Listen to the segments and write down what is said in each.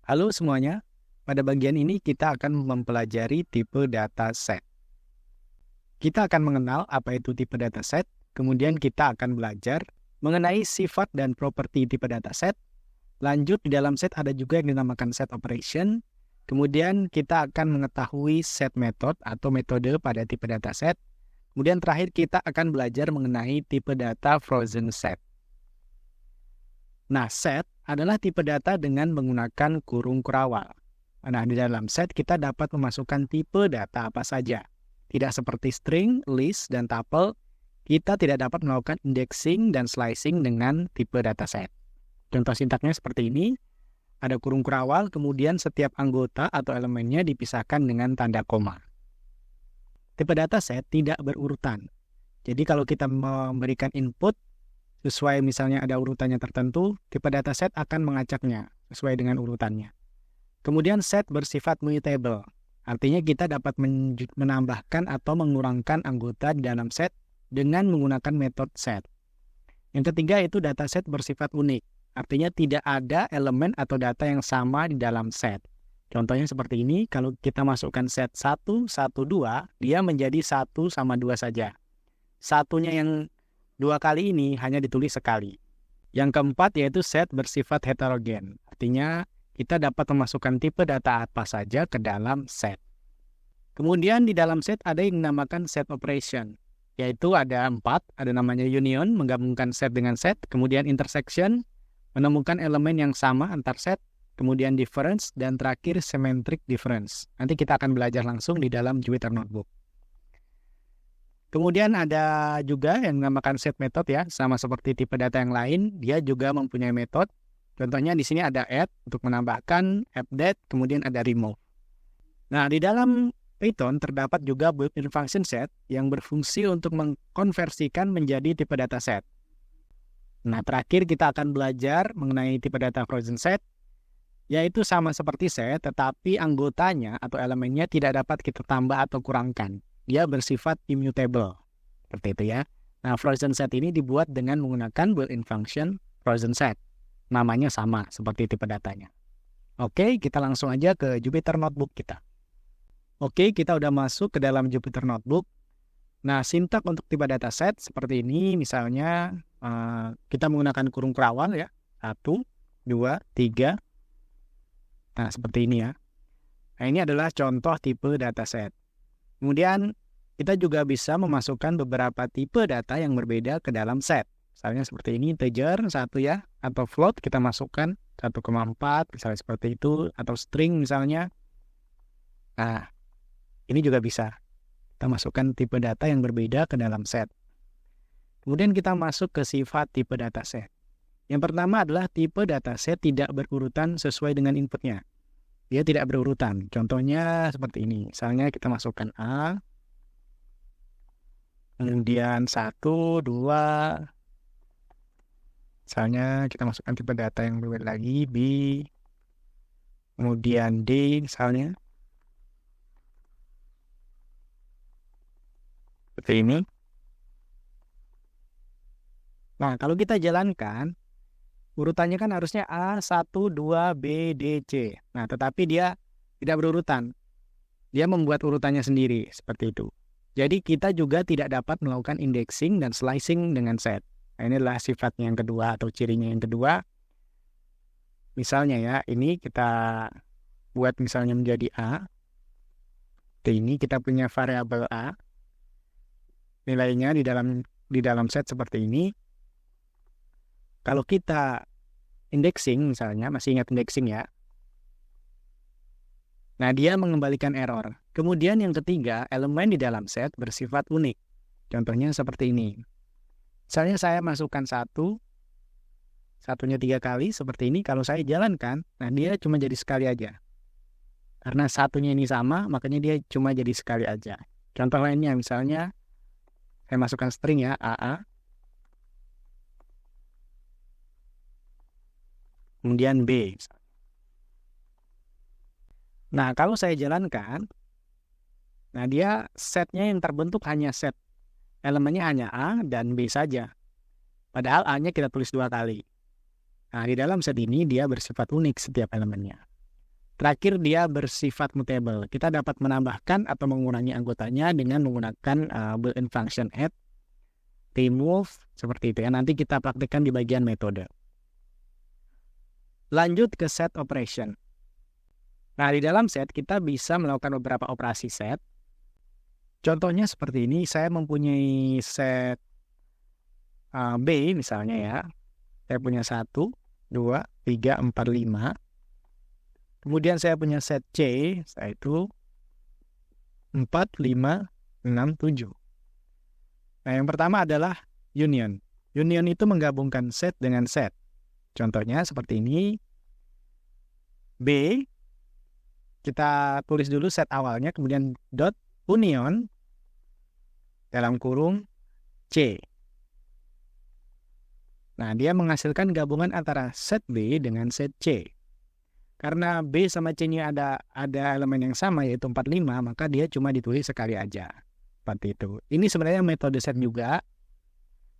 Halo semuanya, pada bagian ini kita akan mempelajari tipe dataset. Kita akan mengenal apa itu tipe dataset, kemudian kita akan belajar mengenai sifat dan properti tipe dataset. Lanjut, di dalam set ada juga yang dinamakan set operation. Kemudian kita akan mengetahui set method atau metode pada tipe dataset. Kemudian terakhir kita akan belajar mengenai tipe data frozen set. Nah, set adalah tipe data dengan menggunakan kurung kurawal. Nah, di dalam set kita dapat memasukkan tipe data apa saja. Tidak seperti string, list, dan tuple, kita tidak dapat melakukan indexing dan slicing dengan tipe dataset. Contoh sintaknya seperti ini. Ada kurung kurawal, kemudian setiap anggota atau elemennya dipisahkan dengan tanda koma. Tipe dataset tidak berurutan. Jadi kalau kita memberikan input, sesuai misalnya ada urutannya tertentu, tipe dataset akan mengacaknya sesuai dengan urutannya. Kemudian set bersifat mutable. Artinya kita dapat menambahkan atau mengurangkan anggota di dalam set dengan menggunakan metode set. Yang ketiga itu dataset bersifat unik. Artinya tidak ada elemen atau data yang sama di dalam set. Contohnya seperti ini, kalau kita masukkan set 1, 1, 2, dia menjadi 1 sama 2 saja. Satunya yang 2 kali ini hanya ditulis sekali. Yang keempat yaitu set bersifat heterogen. Artinya kita dapat memasukkan tipe data apa saja ke dalam set. Kemudian di dalam set ada yang dinamakan set operation. Yaitu ada 4, ada namanya union, menggabungkan set dengan set. Kemudian intersection, menemukan elemen yang sama antar set. Kemudian difference, dan terakhir symmetric difference. Nanti kita akan belajar langsung di dalam Jupyter Notebook. Kemudian ada juga yang dinamakan set method ya, sama seperti tipe data yang lain, dia juga mempunyai metode. Contohnya di sini ada add untuk menambahkan, update, kemudian ada remove. Nah, di dalam Python terdapat juga built-in function set yang berfungsi untuk mengkonversikan menjadi tipe data set. Nah, terakhir kita akan belajar mengenai tipe data frozen set, yaitu sama seperti set, tetapi anggotanya atau elemennya tidak dapat kita tambah atau kurangkan. Dia bersifat immutable. Seperti itu ya. Nah, frozen set ini dibuat dengan menggunakan built-in function frozen set. Namanya sama seperti tipe datanya. Oke, kita langsung aja ke Jupyter Notebook kita. Oke, kita udah masuk ke dalam Jupyter Notebook. Nah, sintak untuk tipe dataset seperti ini. Misalnya, kita menggunakan kurung kurawal ya. 1, 2, 3. Nah, seperti ini ya. Nah, ini adalah contoh tipe dataset. Kemudian kita juga bisa memasukkan beberapa tipe data yang berbeda ke dalam set. Misalnya seperti ini, integer 1 ya, atau float kita masukkan 1,4, misalnya seperti itu, atau string misalnya. Nah, ini juga bisa. Kita masukkan tipe data yang berbeda ke dalam set. Kemudian kita masuk ke sifat tipe dataset. Yang pertama adalah tipe dataset tidak berurutan sesuai dengan inputnya. Dia tidak berurutan. Contohnya seperti ini. Misalnya kita masukkan A, kemudian 1, 2. Misalnya kita masukkan tipe data yang berbeda lagi, B, kemudian D misalnya. Seperti ini. Nah, kalau kita jalankan, urutannya kan harusnya A, 1, 2, B, D, C. Nah, tetapi dia tidak berurutan. Dia membuat urutannya sendiri, seperti itu. Jadi kita juga tidak dapat melakukan indexing dan slicing dengan set. Nah, ini adalah sifatnya yang kedua atau cirinya yang kedua. Misalnya ya, ini kita buat misalnya menjadi A. Ini kita punya variabel A. Nilainya di dalam set seperti ini. Kalau kita indexing misalnya, masih ingat indexing ya. Nah, dia mengembalikan error. Kemudian yang ketiga, elemen di dalam set bersifat unik. Contohnya seperti ini. Misalnya saya masukkan 1, satunya 3 kali, seperti ini. Kalau saya jalankan, nah dia cuma jadi sekali aja. Karena satunya ini sama, makanya dia cuma jadi sekali aja. Contoh lainnya, misalnya saya masukkan string ya, AA. Kemudian B. Nah, kalau saya jalankan, nah dia setnya yang terbentuk hanya set. Elemennya hanya A dan B saja. Padahal A-nya kita tulis 2 kali. Nah, di dalam set ini dia bersifat unik setiap elemennya. Terakhir, dia bersifat mutable. Kita dapat menambahkan atau mengurangi anggotanya dengan menggunakan built-in function add, remove, seperti itu ya. Nanti kita praktikkan di bagian metode. Lanjut ke set operation. Nah, di dalam set kita bisa melakukan beberapa operasi set. Contohnya seperti ini, saya mempunyai set B misalnya ya. Saya punya 1, 2, 3, 4, 5. Kemudian saya punya set C, yaitu 4, 5, 6, 7. Nah, yang pertama adalah union. Union itu menggabungkan set dengan set. Contohnya seperti ini. B, kita tulis dulu set awalnya, kemudian dot union, dalam kurung C. Nah, dia menghasilkan gabungan antara set B dengan set C. Karena B sama C-nya ada elemen yang sama, yaitu 4, 5, maka dia cuma ditulis sekali aja. Seperti itu. Ini sebenarnya metode set juga,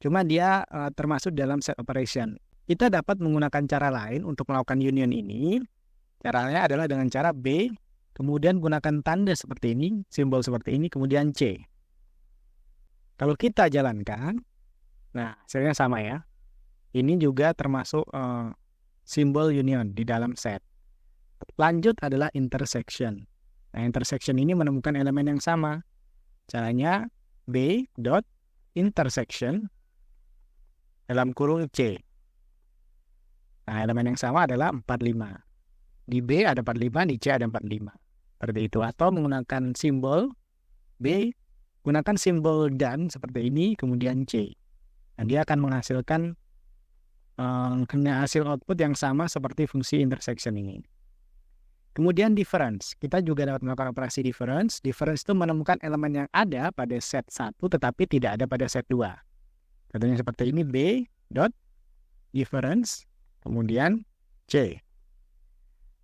cuma dia termasuk dalam set operation. Kita dapat menggunakan cara lain untuk melakukan union ini. Caranya adalah dengan cara B, kemudian gunakan tanda seperti ini, simbol seperti ini, kemudian C. Kalau kita jalankan, nah hasilnya sama ya. Ini juga termasuk simbol union di dalam set. Lanjut adalah intersection. Nah, intersection ini menemukan elemen yang sama. Caranya B dot intersection dalam kurung C. Nah, elemen yang sama adalah 4, 5. Di B ada 4, 5, di C ada 4, 5. Seperti itu. Atau menggunakan simbol B, gunakan simbol dan seperti ini, kemudian C. Nah, dia akan menghasilkan hasil output yang sama seperti fungsi intersection ini. Kemudian difference. Kita juga dapat melakukan operasi difference. Difference itu menemukan elemen yang ada pada set 1 tetapi tidak ada pada set 2. Contohnya seperti ini, B dot difference, kemudian C.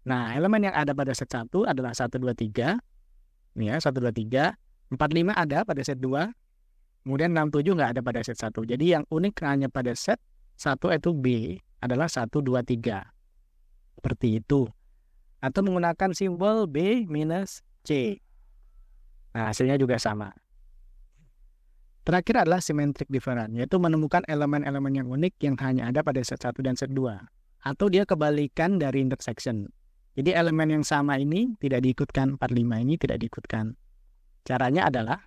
Nah, elemen yang ada pada set 1 adalah 1, 2, 3. Ini ya, 1, 2, 3. 4, 5 ada pada set 2. Kemudian 6, 7 nggak ada pada set 1. Jadi yang unik hanya pada set 1 itu B adalah 1, 2, 3. Seperti itu. Atau menggunakan simbol B minus C. Nah, hasilnya juga sama. Terakhir adalah symmetric difference, yaitu menemukan elemen-elemen yang unik yang hanya ada pada set 1 dan set 2. Atau dia kebalikan dari intersection. Jadi elemen yang sama ini tidak diikutkan, 4, 5 ini tidak diikutkan. Caranya adalah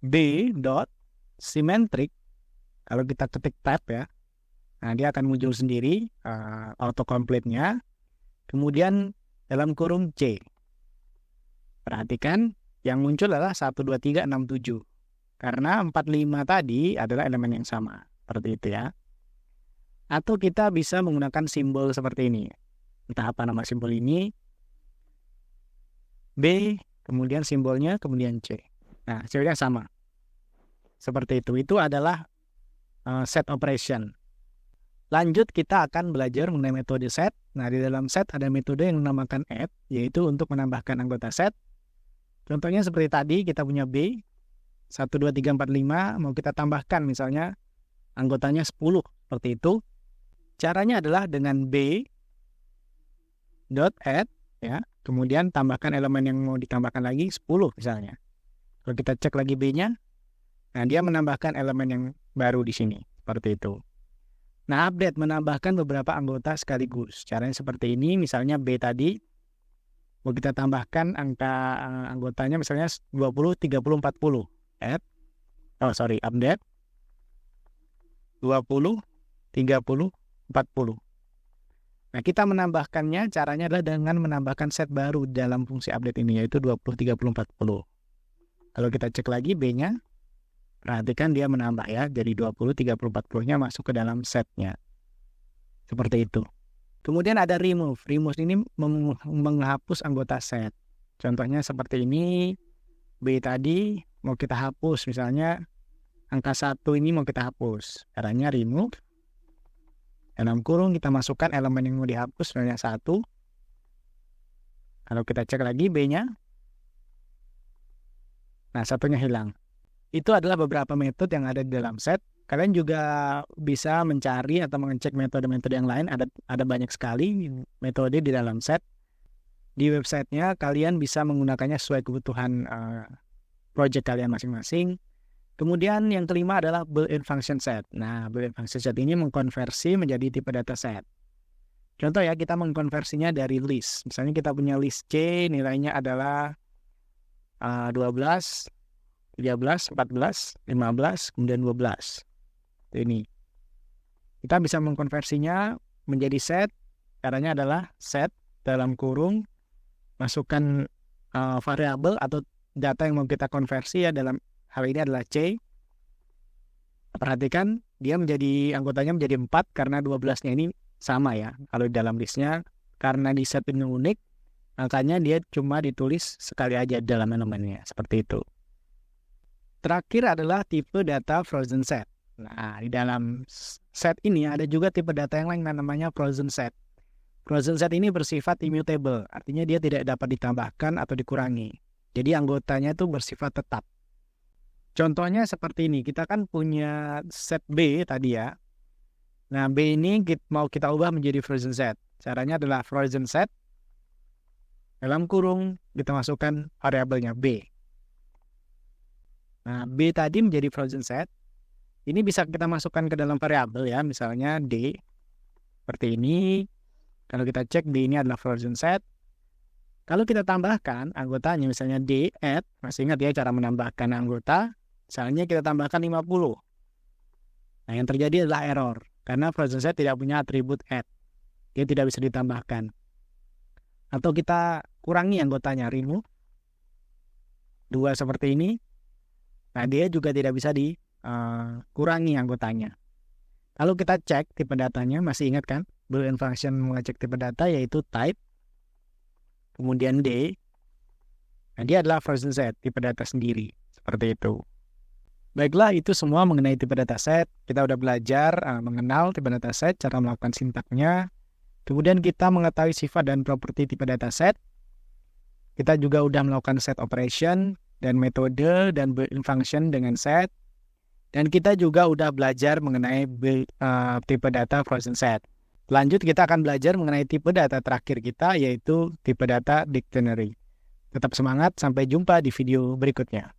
B dot symmetric. Kalau kita ketik tab ya, nah dia akan muncul sendiri autocomplete-nya. Kemudian dalam kurung C. Perhatikan yang muncul adalah 1, 2, 3, 6, 7. Karena 4, 5 tadi adalah elemen yang sama. Seperti itu ya. Atau kita bisa menggunakan simbol seperti ini. Entah apa nama simbol ini. B, kemudian simbolnya, kemudian C. Nah, hasilnya sama. Seperti itu. Itu adalah set operation. Lanjut kita akan belajar mengenai metode set. Nah, di dalam set ada metode yang dinamakan add, yaitu untuk menambahkan anggota set. Contohnya seperti tadi, kita punya B, 1, 2, 3, 4, 5, mau kita tambahkan misalnya anggotanya 10, seperti itu. Caranya adalah dengan B dot add, ya, kemudian tambahkan elemen yang mau ditambahkan lagi 10 misalnya. Kalau kita cek lagi B-nya, nah dia menambahkan elemen yang baru di sini, seperti itu. Nah, update menambahkan beberapa anggota sekaligus. Caranya seperti ini, misalnya B tadi, mau kita tambahkan angka anggotanya misalnya 20, 30, 40. Update 20, 30, 40. Nah, kita menambahkannya, caranya adalah dengan menambahkan set baru dalam fungsi update ini, yaitu 20, 30, 40. Kalau kita cek lagi B-nya, perhatikan dia menambah ya, jadi 20, 30, 40-nya masuk ke dalam setnya. Seperti itu. Kemudian ada remove. Remove ini menghapus anggota set. Contohnya seperti ini, B tadi mau kita hapus, misalnya angka 1 ini mau kita hapus. Caranya remove. Dalam kurung kita masukkan elemen yang mau dihapus, misalnya 1. Kalau kita cek lagi B-nya, nah 1-nya hilang. Itu adalah beberapa metode yang ada di dalam set. Kalian juga bisa mencari atau mengecek metode-metode yang lain. Ada banyak sekali metode di dalam set. Di websitenya kalian bisa menggunakannya sesuai kebutuhan project kalian masing-masing. Kemudian yang kelima adalah built-in function set. Nah, built-in function set ini mengkonversi menjadi tipe data set. Contoh ya, kita mengkonversinya dari list. Misalnya kita punya list C, nilainya adalah 12, 13, 14, 15, kemudian 12. Ini. Kita bisa mengkonversinya menjadi set. Caranya adalah set dalam kurung, masukkan variabel atau data yang mau kita konversi ya, dalam hal ini adalah C. Perhatikan dia anggotanya menjadi 4 karena 12-nya ini sama ya. Kalau di dalam listnya, karena di set ini unik, makanya dia cuma ditulis sekali aja dalam elemennya, seperti itu. Terakhir adalah tipe data frozen set. Nah, di dalam set ini ada juga tipe data yang lain namanya frozen set. Frozen set ini bersifat immutable, artinya dia tidak dapat ditambahkan atau dikurangi. Jadi anggotanya itu bersifat tetap. Contohnya seperti ini, kita kan punya set B tadi ya. Nah, B ini mau kita ubah menjadi frozen set. Caranya adalah frozen set, dalam kurung kita masukkan variabelnya B. Nah, B tadi menjadi frozen set. Ini bisa kita masukkan ke dalam variabel ya, misalnya D. Seperti ini. Kalau kita cek D ini adalah frozen set. Kalau kita tambahkan anggotanya, misalnya D, add. Masih ingat ya cara menambahkan anggota. Misalnya kita tambahkan 50. Nah, yang terjadi adalah error. Karena frozen set tidak punya atribut add. Dia tidak bisa ditambahkan. Atau kita kurangi anggotanya, remove. 2 seperti ini. Nah, dia juga tidak bisa dikurangi anggotanya. Kalau kita cek tipe datanya, masih ingat kan? Boolean function mengecek tipe data yaitu type. Kemudian D. Nah, dia adalah frozen set, tipe data sendiri. Seperti itu. Baiklah, itu semua mengenai tipe dataset. Kita udah belajar mengenal tipe dataset, cara melakukan sintaknya. Kemudian kita mengetahui sifat dan properti tipe dataset. Kita juga udah melakukan set operation dan metode dan built-in function dengan set. Dan kita juga udah belajar mengenai tipe data frozen set. Lanjut kita akan belajar mengenai tipe data terakhir kita, yaitu tipe data dictionary. Tetap semangat, sampai jumpa di video berikutnya.